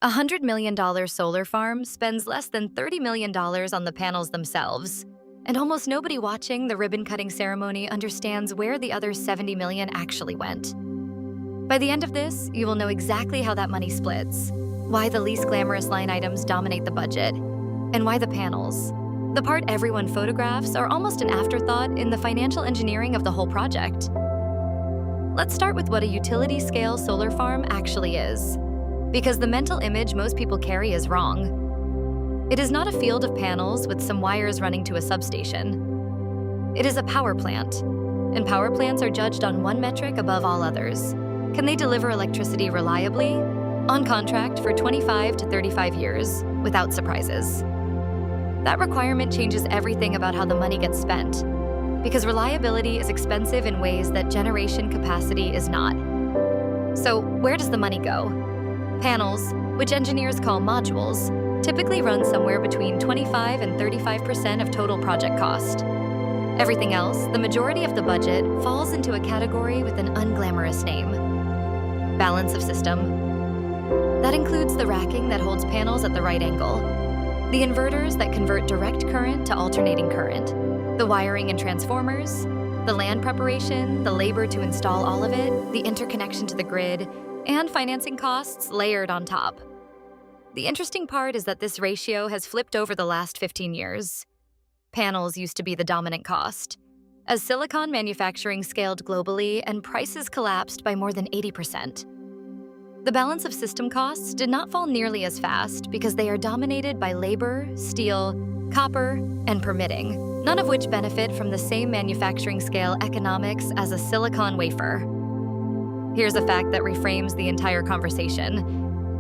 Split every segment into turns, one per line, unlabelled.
$100 million solar farm spends less than $30 million on the panels themselves, and almost nobody watching the ribbon-cutting ceremony understands where the other $70 million actually went. By the end of this, you will know exactly how that money splits, why the least glamorous line items dominate the budget, and why the panels, the part everyone photographs, are almost an afterthought in the financial engineering of the whole project. Let's start with what a utility-scale solar farm actually is, because the mental image most people carry is wrong. It is not a field of panels with some wires running to a substation. It is a power plant, and power plants are judged on one metric above all others. Can they deliver electricity reliably, on contract for 25 to 35 years, without surprises? That requirement changes everything about how the money gets spent, because reliability is expensive in ways that generation capacity is not. So where does the money go? Panels, which engineers call modules, typically run somewhere between 25 and 35% of total project cost. Everything else, the majority of the budget, falls into a category with an unglamorous name: balance of system. That includes the racking that holds panels at the right angle, the inverters that convert direct current to alternating current, the wiring and transformers, the land preparation, the labor to install all of it, the interconnection to the grid, and financing costs layered on top. The interesting part is that this ratio has flipped over the last 15 years. Panels used to be the dominant cost, as silicon manufacturing scaled globally and prices collapsed by more than 80%. The balance of system costs did not fall nearly as fast because they are dominated by labor, steel, copper, and permitting, none of which benefit from the same manufacturing scale economics as a silicon wafer. Here's a fact that reframes the entire conversation.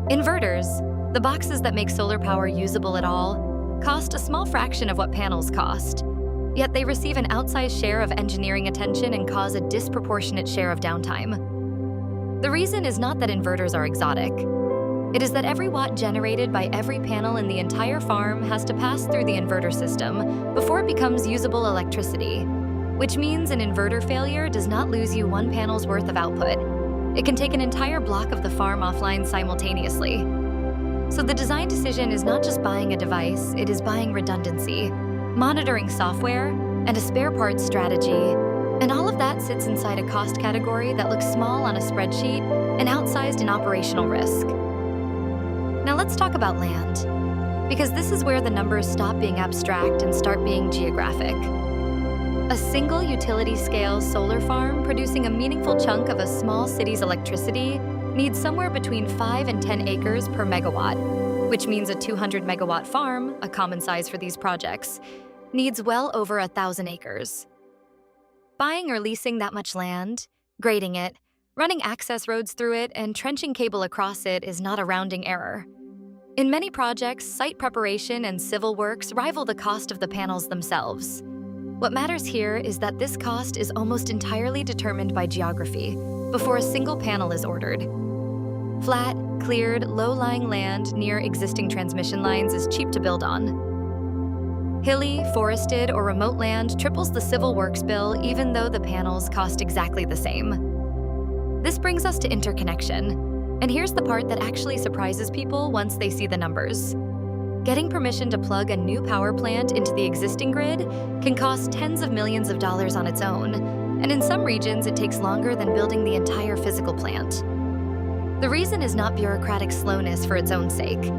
Inverters, the boxes that make solar power usable at all, cost a small fraction of what panels cost, yet they receive an outsized share of engineering attention and cause a disproportionate share of downtime. The reason is not that inverters are exotic. It is that every watt generated by every panel in the entire farm has to pass through the inverter system before it becomes usable electricity, which means an inverter failure does not lose you one panel's worth of output. It can take an entire block of the farm offline simultaneously. So the design decision is not just buying a device, it is buying redundancy, monitoring software, and a spare parts strategy. And all of that sits inside a cost category that looks small on a spreadsheet and outsized in operational risk. Now let's talk about land, because this is where the numbers stop being abstract and start being geographic. A single utility-scale solar farm producing a meaningful chunk of a small city's electricity needs somewhere between 5 and 10 acres per megawatt, which means a 200-megawatt farm, a common size for these projects, needs well over 1,000 acres. Buying or leasing that much land, grading it, running access roads through it, and trenching cable across it is not a rounding error. In many projects, site preparation and civil works rival the cost of the panels themselves. What matters here is that this cost is almost entirely determined by geography before a single panel is ordered. Flat, cleared, low-lying land near existing transmission lines is cheap to build on. Hilly, forested, or remote land triples the civil works bill even though the panels cost exactly the same. This brings us to interconnection, and here's the part that actually surprises people once they see the numbers. Getting permission to plug a new power plant into the existing grid can cost tens of millions of dollars on its own, and in some regions it takes longer than building the entire physical plant. The reason is not bureaucratic slowness for its own sake.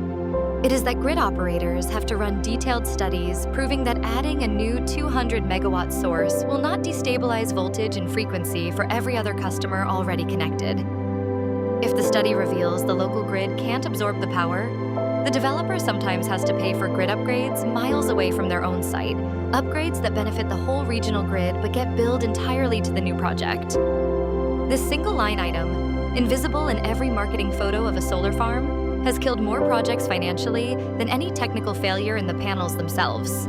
It is that grid operators have to run detailed studies proving that adding a new 200-megawatt source will not destabilize voltage and frequency for every other customer already connected. If the study reveals the local grid can't absorb the power, the developer sometimes has to pay for grid upgrades miles away from their own site, upgrades that benefit the whole regional grid but get billed entirely to the new project. This single line item, invisible in every marketing photo of a solar farm, has killed more projects financially than any technical failure in the panels themselves.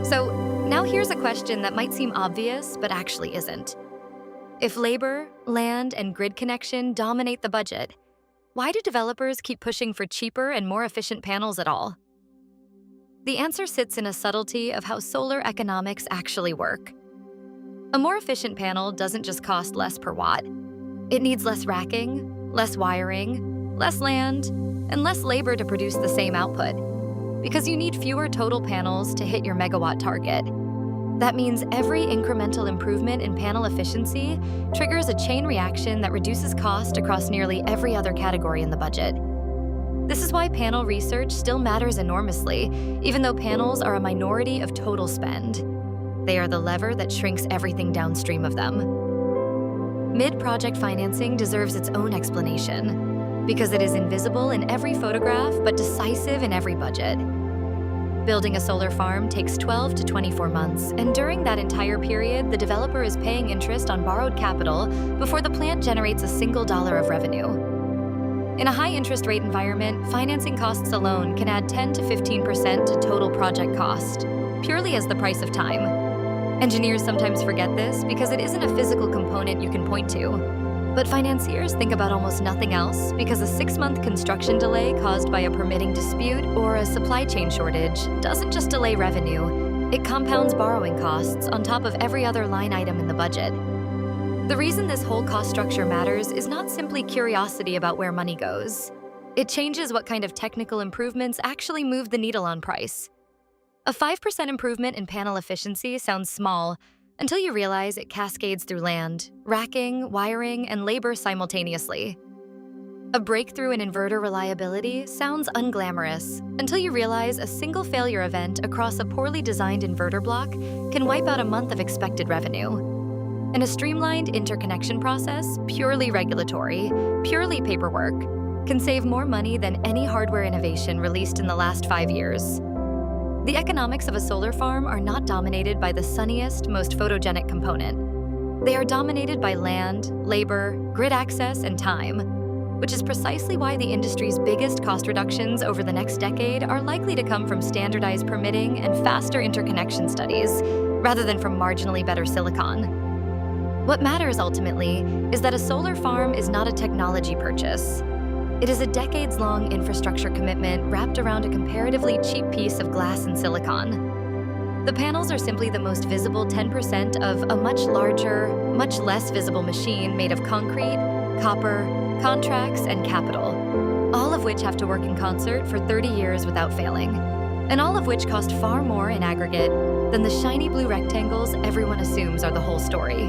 So now here's a question that might seem obvious but actually isn't. If labor, land, and grid connection dominate the budget, why do developers keep pushing for cheaper and more efficient panels at all? The answer sits in a subtlety of how solar economics actually work. A more efficient panel doesn't just cost less per watt. It needs less racking, less wiring, less land, and less labor to produce the same output, because you need fewer total panels to hit your megawatt target. That means every incremental improvement in panel efficiency triggers a chain reaction that reduces cost across nearly every other category in the budget. This is why panel research still matters enormously, even though panels are a minority of total spend. They are the lever that shrinks everything downstream of them. Mid-project financing deserves its own explanation, because it is invisible in every photograph but decisive in every budget. Building a solar farm takes 12 to 24 months, and during that entire period, the developer is paying interest on borrowed capital before the plant generates a single dollar of revenue. In a high-interest rate environment, financing costs alone can add 10 to 15% to total project cost, purely as the price of time. Engineers sometimes forget this because it isn't a physical component you can point to. But financiers think about almost nothing else because a 6-month construction delay caused by a permitting dispute or a supply chain shortage doesn't just delay revenue, it compounds borrowing costs on top of every other line item in the budget. The reason this whole cost structure matters is not simply curiosity about where money goes. It changes what kind of technical improvements actually move the needle on price. A 5% improvement in panel efficiency sounds small until you realize it cascades through land, racking, wiring, and labor simultaneously. A breakthrough in inverter reliability sounds unglamorous until you realize a single failure event across a poorly designed inverter block can wipe out a month of expected revenue. And a streamlined interconnection process, purely regulatory, purely paperwork, can save more money than any hardware innovation released in the last 5 years. The economics of a solar farm are not dominated by the sunniest, most photogenic component. They are dominated by land, labor, grid access, and time, which is precisely why the industry's biggest cost reductions over the next decade are likely to come from standardized permitting and faster interconnection studies, rather than from marginally better silicon. What matters ultimately is that a solar farm is not a technology purchase. It is a decades-long infrastructure commitment wrapped around a comparatively cheap piece of glass and silicon. The panels are simply the most visible 10% of a much larger, much less visible machine made of concrete, copper, contracts, and capital, all of which have to work in concert for 30 years without failing, and all of which cost far more in aggregate than the shiny blue rectangles everyone assumes are the whole story.